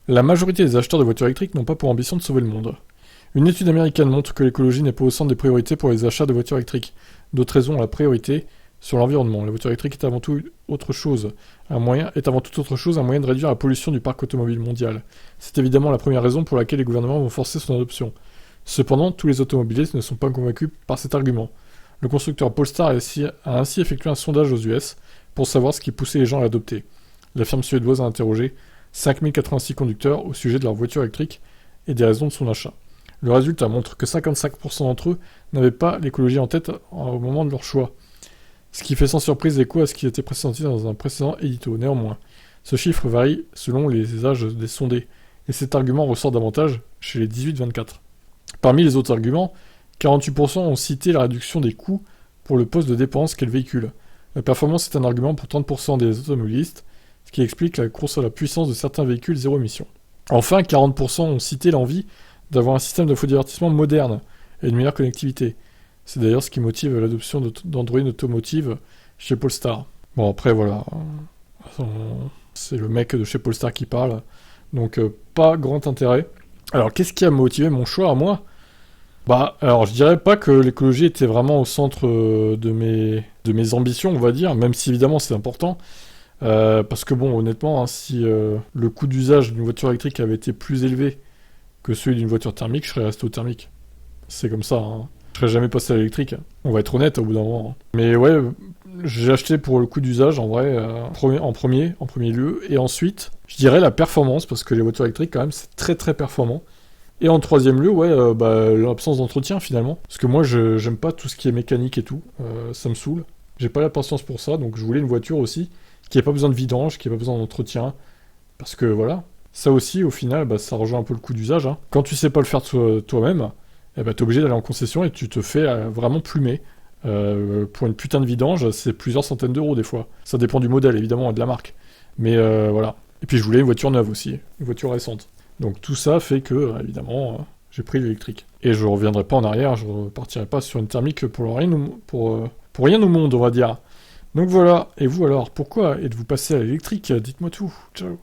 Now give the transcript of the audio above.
La majorité des acheteurs de voitures électriques n'ont pas pour ambition de sauver le monde. Une étude américaine montre que l'écologie n'est pas au centre des priorités pour les achats de voitures électriques. D'autres raisons ont la priorité sur l'environnement. La voiture électrique est avant tout autre chose. Un moyen de réduire la pollution du parc automobile mondial. C'est évidemment la première raison pour laquelle les gouvernements vont forcer son adoption. Cependant, tous les automobilistes ne sont pas convaincus par cet argument. Le constructeur Polestar a ainsi effectué un sondage aux US pour savoir ce qui poussait les gens à l'adopter. La firme suédoise a interrogé 5086 conducteurs au sujet de leur voiture électrique et des raisons de son achat. Le résultat montre que 55% d'entre eux n'avaient pas l'écologie en tête au moment de leur choix, ce qui fait sans surprise écho à ce qui était pressenti dans un précédent édito. Néanmoins, ce chiffre varie selon les âges des sondés, et cet argument ressort davantage chez les 18-24. Parmi les autres arguments, 48% ont cité la réduction des coûts pour le poste de dépense qu'est le véhicule. La performance est un argument pour 30% des automobilistes, ce qui explique la course à la puissance de certains véhicules zéro émission. Enfin, 40% ont cité l'envie d'avoir un système de divertissement moderne et une meilleure connectivité. C'est d'ailleurs ce qui motive l'adoption d'Android Automotive chez Polestar. Bon, après, voilà. C'est le mec de chez Polestar qui parle. Donc, pas grand intérêt. Alors, qu'est-ce qui a motivé mon choix à moi ? Alors, je dirais pas que l'écologie était vraiment au centre de mes ambitions, on va dire, même si évidemment c'est important. Parce que bon, honnêtement, hein, si le coût d'usage d'une voiture électrique avait été plus élevé que celui d'une voiture thermique, je serais resté au thermique. C'est comme ça, hein. Je serais jamais passé à l'électrique. On va être honnête au bout d'un moment, hein. Mais ouais, j'ai acheté pour le coût d'usage, en vrai, en premier lieu. Et ensuite, je dirais la performance, parce que les voitures électriques, quand même, c'est très très performant. Et en troisième lieu, ouais, l'absence d'entretien, finalement. Parce que moi, j'aime pas tout ce qui est mécanique et tout. Ça me saoule. J'ai pas la patience pour ça, donc je voulais une voiture aussi qui n'a pas besoin de vidange, qui n'a pas besoin d'entretien. Parce que, voilà. Ça aussi, au final, ça rejoint un peu le coût d'usage, hein. Quand tu sais pas le faire toi-même, t'es obligé d'aller en concession et tu te fais vraiment plumer. Pour une putain de vidange, c'est plusieurs centaines d'euros des fois. Ça dépend du modèle, évidemment, et de la marque. Mais voilà. Et puis je voulais une voiture neuve aussi, une voiture récente. Donc tout ça fait que, évidemment, j'ai pris l'électrique. Et je reviendrai pas en arrière, je repartirai pas sur une thermique pour rien au monde, on va dire. Donc voilà. Et vous alors, pourquoi êtes-vous passé à l'électrique ? Dites-moi tout. Ciao.